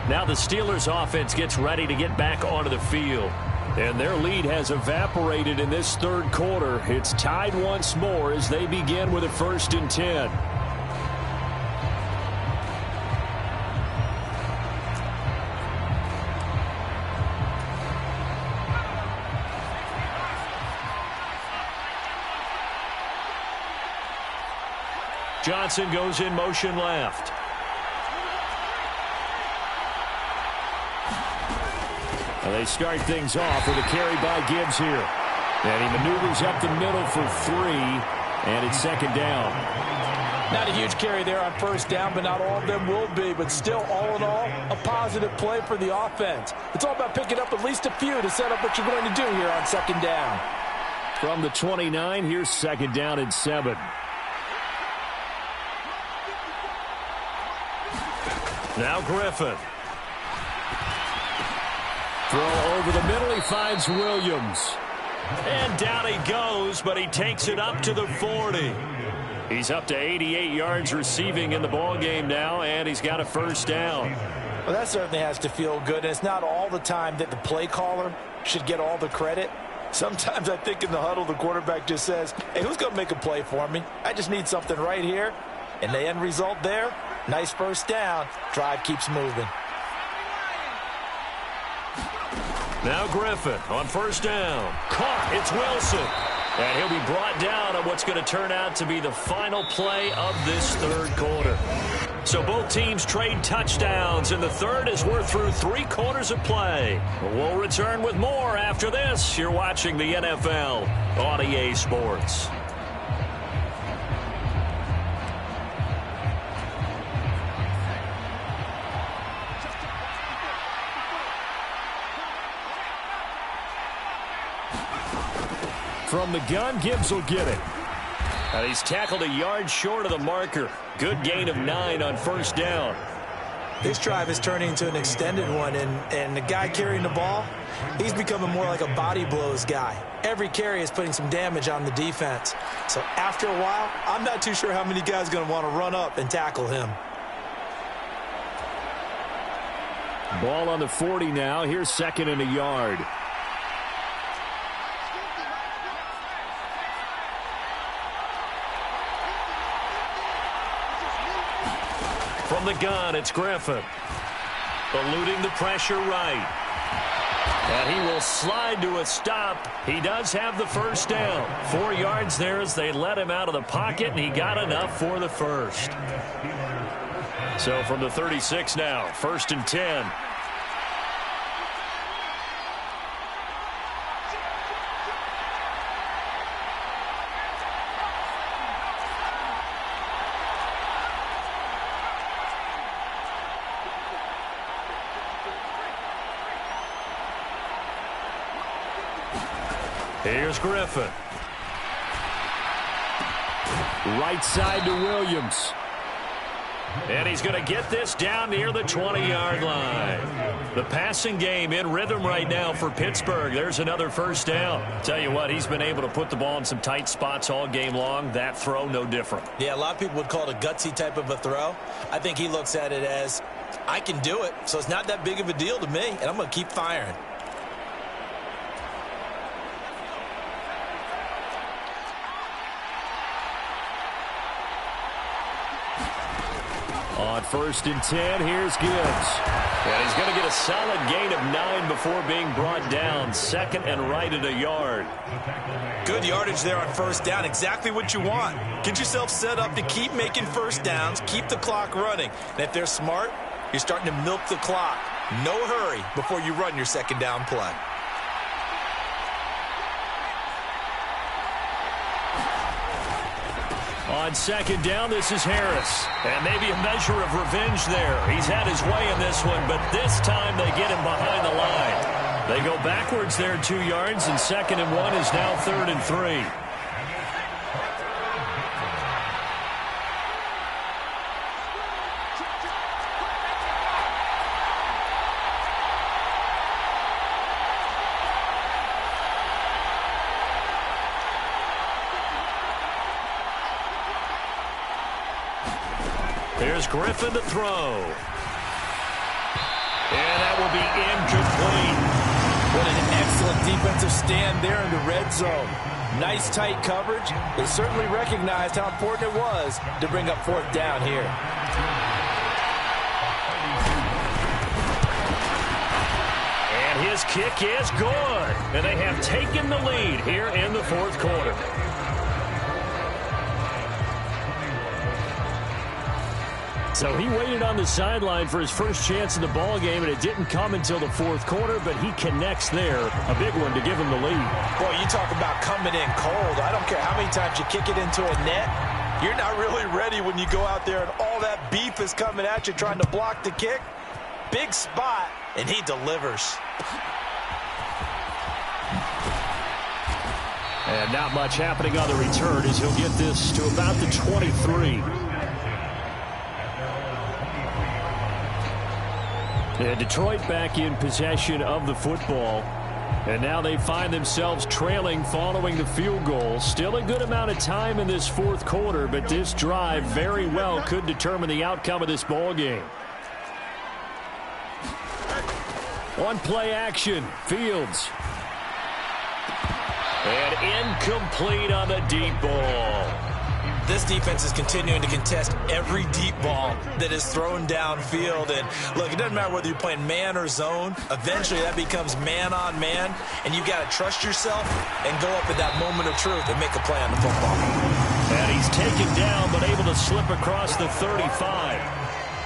B: Now the Steelers offense gets ready to get back onto the field. And their lead has evaporated in this 3rd quarter. It's tied once more as they begin with a 1st and 10. Johnson goes in motion left. Well, they start things off with a carry by Gibbs here. And he maneuvers up the middle for 3, and it's 2nd down.
D: Not a huge carry there on 1st down, but not all of them will be. But still, all in all, a positive play for the offense. It's all about picking up at least a few to set up what you're going to do here on 2nd down.
B: From the 29, here's 2nd down and 7. Now Griffin. Throw over the middle. He finds Williams. And down he goes, but he takes it up to the 40. He's up to 88 yards receiving in the ballgame now, and he's got a 1st down.
D: Well, that certainly has to feel good. And it's not all the time that the play caller should get all the credit. Sometimes I think in the huddle, the quarterback just says, hey, who's going to make a play for me? I just need something right here. And the end result there, nice 1st down. Drive keeps moving.
B: Now Griffin on 1st down. Caught. It's Wilson. And he'll be brought down on what's going to turn out to be the final play of this 3rd quarter. So both teams trade touchdowns in the 3rd as we're through 3 quarters of play. We'll return with more after this. You're watching the NFL on EA Sports. From the gun, Gibbs will get it. And he's tackled a yard short of the marker. Good gain of 9 on 1st down.
C: This drive is turning into an extended one, and the guy carrying the ball, he's becoming more like a body blows guy. Every carry is putting some damage on the defense. So after a while, I'm not too sure how many guys are going to want to run up and tackle him.
B: Ball on the 40 now. Here's 2nd and a yard. From the gun, it's Griffin. Eluding the pressure right. And he will slide to a stop. He does have the 1st down. 4 yards there as they let him out of the pocket, and he got enough for the 1st. So from the 36 now, 1st and 10. Here's Griffin. Right side to Williams. And he's going to get this down near the 20-yard line. The passing game in rhythm right now for Pittsburgh. There's another first down. Tell you what, he's been able to put the ball in some tight spots all game long. That throw, no different.
C: Yeah, a lot of people would call it a gutsy type of a throw. I think he looks at it as, I can do it, so it's not that big of a deal to me, and I'm going to keep firing.
B: On 1st and 10, here's Gibbs. And he's going to get a solid gain of 9 before being brought down. 2nd and right at a yard.
C: Good yardage there on 1st down. Exactly what you want. Get yourself set up to keep making first downs, keep the clock running. And if they're smart, you're starting to milk the clock. No hurry before you run your 2nd down play.
B: On 2nd down, this is Harris. And maybe a measure of revenge there. He's had his way in this one, but this time they get him behind the line. They go backwards there 2 yards, and 2nd and 1 is now 3rd and 3. Here's Griffin to throw. And that will be incomplete.
D: What an excellent defensive stand there in the red zone. Nice tight coverage. They certainly recognized how important it was to bring up 4th down here.
B: And his kick is good. And they have taken the lead here in the 4th quarter. So he waited on the sideline for his first chance in the ball game, and it didn't come until the 4th quarter, but he connects there. A big one to give him the lead.
D: Boy, you talk about coming in cold. I don't care how many times you kick it into a net. You're not really ready when you go out there and all that beef is coming at you trying to block the kick. Big spot, and he delivers.
B: And not much happening on the return as he'll get this to about the 23. And Detroit back in possession of the football. And now they find themselves trailing following the field goal. Still a good amount of time in this 4th quarter, but this drive very well could determine the outcome of this ball game. On play action, Fields. And incomplete on the deep ball.
C: This defense is continuing to contest every deep ball that is thrown downfield. And look, it doesn't matter whether you're playing man or zone. Eventually, that becomes man on man. And you've got to trust yourself and go up at that moment of truth and make a play on the football.
B: And he's taken down, but able to slip across the 35.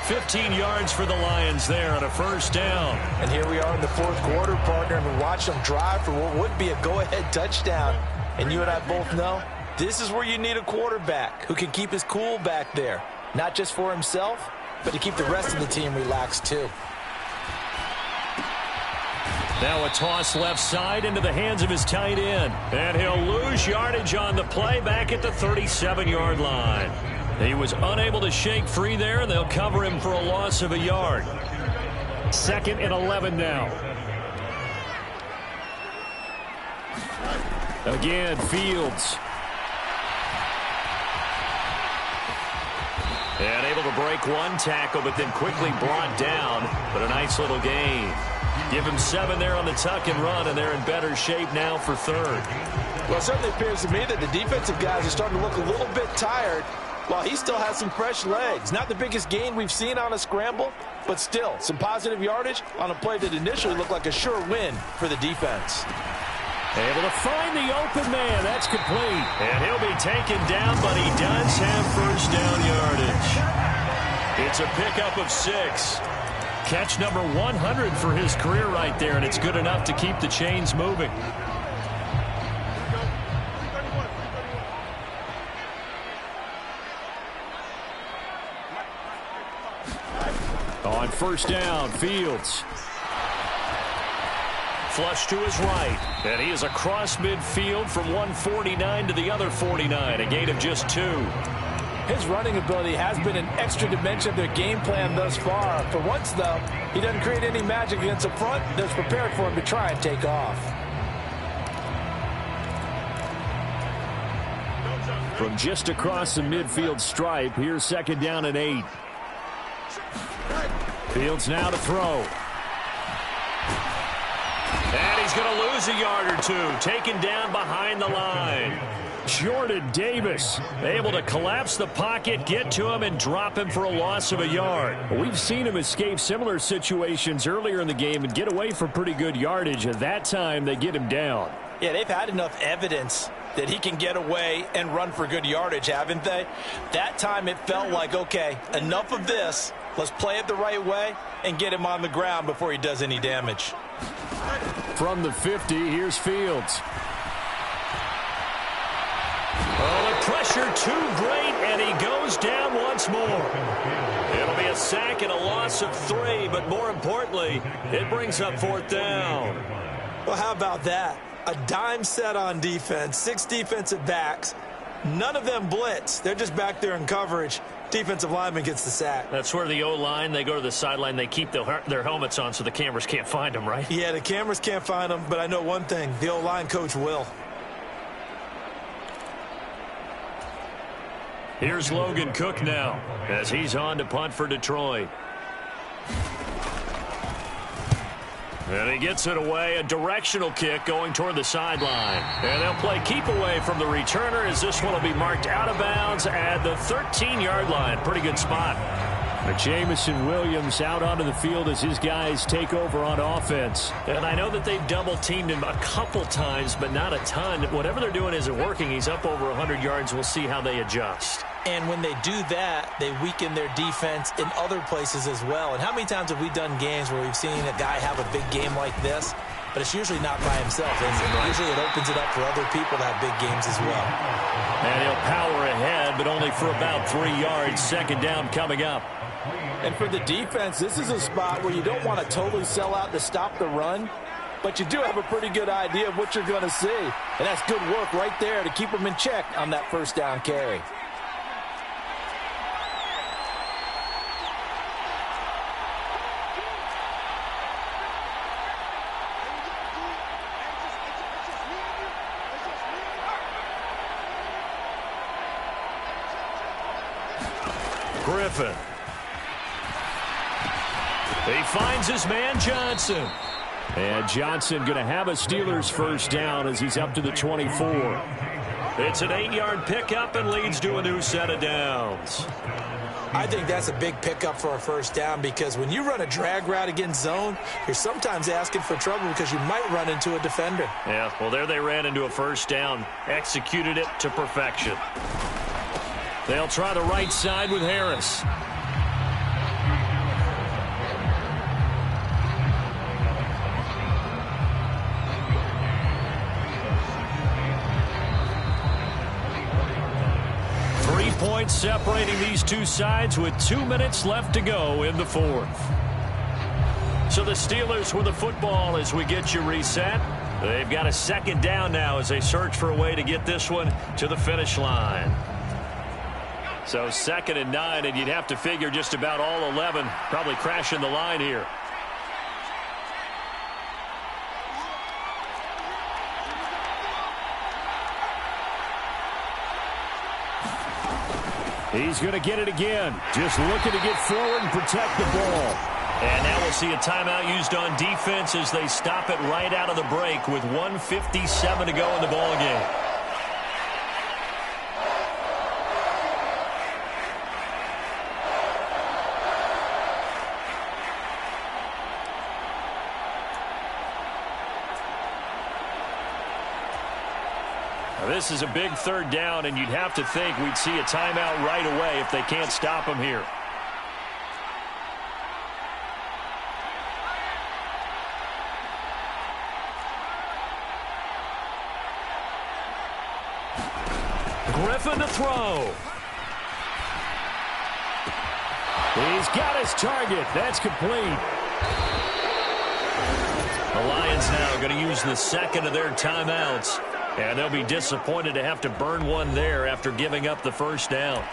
B: 15 yards for the Lions there on a 1st down.
D: And here we are in the 4th quarter, partner, and we watch them drive for what would be a go-ahead touchdown. And you and I both know this is where you need a quarterback who can keep his cool back there. Not just for himself, but to keep the rest of the team relaxed too.
B: Now a toss left side into the hands of his tight end. And he'll lose yardage on the play back at the 37-yard line. He was unable to shake free there, and they'll cover him for a loss of a yard. 2nd and 11 now. Again, Fields. And able to break one tackle, but then quickly brought down. But a nice little gain. Give him 7 there on the tuck and run, and they're in better shape now for 3rd.
D: Well, it certainly appears to me that the defensive guys are starting to look a little bit tired, while he still has some fresh legs. Not the biggest gain we've seen on a scramble, but still some positive yardage on a play that initially looked like a sure win for the defense.
B: Able to find the open man. That's complete. And he'll be taken down, but he does have first down yardage. It's a pickup of 6. Catch number 100 for his career right there, and it's good enough to keep the chains moving. On 1st down, Fields. Flush to his right, and he is across midfield from 149 to the other 49, a gain of just 2.
D: His running ability has been an extra dimension of their game plan thus far. For once, though, he doesn't create any magic against the front that's prepared for him to try and take off.
F: From just across the midfield stripe, here's 2nd down and 8. Fields now to throw.
B: And he's going to lose a yard or two, taken down behind the line.
F: Jordan Davis able to collapse the pocket, get to him, and drop him for a loss of a yard. We've seen him escape similar situations earlier in the game and get away for pretty good yardage. At that time, they get him down.
D: Yeah, they've had enough evidence that he can get away and run for good yardage, haven't they? That time it felt like, okay, enough of this. Let's play it the right way and get him on the ground before he does any damage.
F: From the 50, here's Fields.
B: Oh, the pressure too great, and he goes down once more. It'll be a sack and a loss of 3, but more importantly, it brings up 4th down.
C: Well, how about that? A dime set on defense, 6 defensive backs. None of them blitz. They're just back there in coverage. Defensive lineman gets the sack.
B: That's where the O-line, they go to the sideline, they keep their helmets on so the cameras can't find them, right?
C: Yeah, the cameras can't find them, but I know one thing. The O-line coach will.
B: Here's Logan Cook now as he's on to punt for Detroit. And he gets it away, a directional kick going toward the sideline. And they'll play keep away from the returner as this one will be marked out of bounds at the 13-yard line. Pretty good spot.
F: Jamison Williams out onto the field as his guys take over on offense.
B: And I know that they've double-teamed him a couple times, but not a ton. Whatever they're doing isn't working. He's up over 100 yards. We'll see how they adjust.
C: And when they do that, they weaken their defense in other places as well. And how many times have we done games where we've seen a guy have a big game like this, but it's usually not by himself, is it? Usually it opens it up for other people to have big games as well.
B: And he'll power ahead, but only for about 3 yards. 2nd down coming up.
D: And for the defense, this is a spot where you don't want to totally sell out to stop the run, but you do have a pretty good idea of what you're going to see. And that's good work right there to keep them in check on that 1st down carry.
B: Griffin. He finds his man Johnson.
F: And Johnson going to have a Steelers 1st down as he's up to the 24.
B: It's an 8-yard pickup and leads to a new set of downs.
C: I think that's a big pickup for a 1st down because when you run a drag route against zone, you're sometimes asking for trouble because you might run into a defender.
B: Yeah, well, there they ran into a 1st down. Executed it to perfection. They'll try the right side with Harris. Points separating these two sides with 2 minutes left to go in the 4th. So the Steelers with the football as we get you reset. They've got a 2nd down now as they search for a way to get this one to the finish line. So 2nd and 9, and you'd have to figure just about all 11 probably crashing the line here.
F: He's going to get it again. Just looking to get forward and protect the ball.
B: And now we'll see a timeout used on defense as they stop it right out of the break with 1:57 to go in the ballgame. This is a big 3rd down, and you'd have to think we'd see a timeout right away if they can't stop him here. Griffin to throw.
F: He's got his target. That's complete.
B: The Lions now going to use the 2nd of their timeouts. And they'll be disappointed to have to burn one there after giving up the 1st down.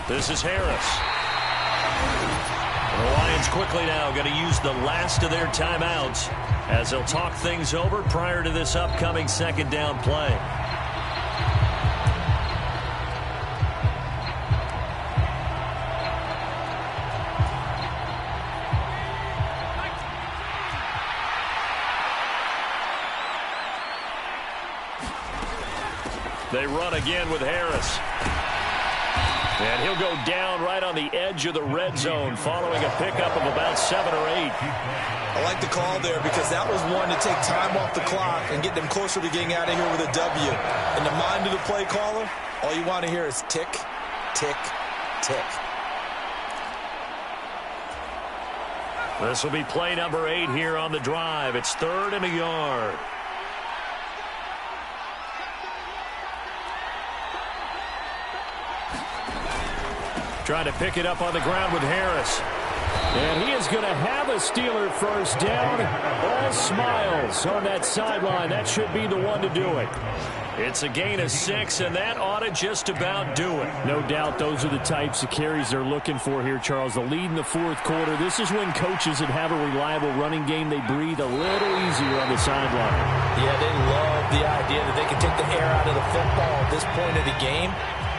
B: This is Harris. The Lions quickly now going to use the last of their timeouts as they'll talk things over prior to this upcoming second down play. They run again with Harris. And he'll go down right on the edge of the red zone following a pickup of about 7 or 8.
C: I like the call there because that was one to take time off the clock and get them closer to getting out of here with a W. In the mind of the play caller, all you want to hear is tick, tick, tick.
B: This will be play number 8 here on the drive. It's 3rd and a yard. Trying to pick it up on the ground with Harris.
F: And he is going to have a Steeler first down. All smiles on that sideline. That should be the one to do it.
B: It's a gain of 6, and that ought to just about do it.
F: No doubt those are the types of carries they're looking for here, Charles. The lead in the fourth quarter. This is when coaches that have a reliable running game, they breathe a little easier on the sideline.
D: Yeah, they love the idea that they can take the air out of the football at this point of the game.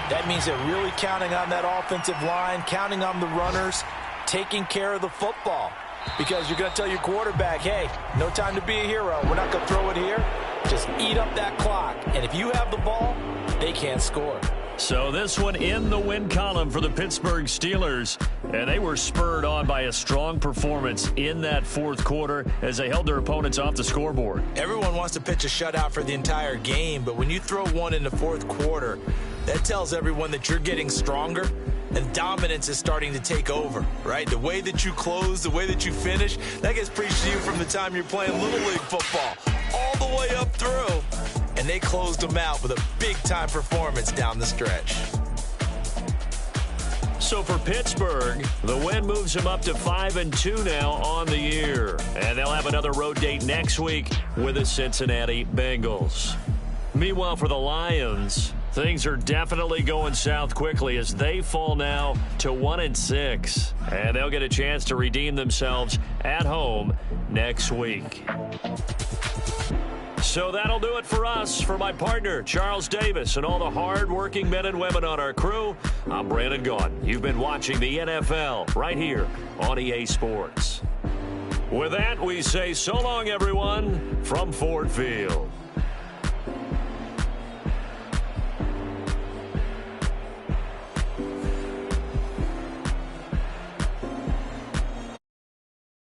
D: That means they're really counting on that offensive line, counting on the runners, taking care of the football. Because you're going to tell your quarterback, hey, no time to be a hero. We're not going to throw it here. Just eat up that clock. And if you have the ball, they can't score.
B: So this one in the win column for the Pittsburgh Steelers. And they were spurred on by a strong performance in that fourth quarter as they held their opponents off the scoreboard.
C: Everyone wants to pitch a shutout for the entire game, but when you throw one in the fourth quarter, that tells everyone that you're getting stronger and dominance is starting to take over, right? The way that you close, the way that you finish, that gets preached to you from the time you're playing Little League football all the way up through. And they closed them out with a big-time performance down the stretch.
B: So for Pittsburgh, the win moves them up to 5-2 now on the year. And they'll have another road date next week with the Cincinnati Bengals. Meanwhile, for the Lions, things are definitely going south quickly as they fall now to 1-6. And they'll get a chance to redeem themselves at home next week. So that'll do it for us. For my partner, Charles Davis, and all the hard-working men and women on our crew, I'm Brandon Gaudin. You've been watching the NFL right here on EA Sports. With that, we say so long, everyone, from Ford Field.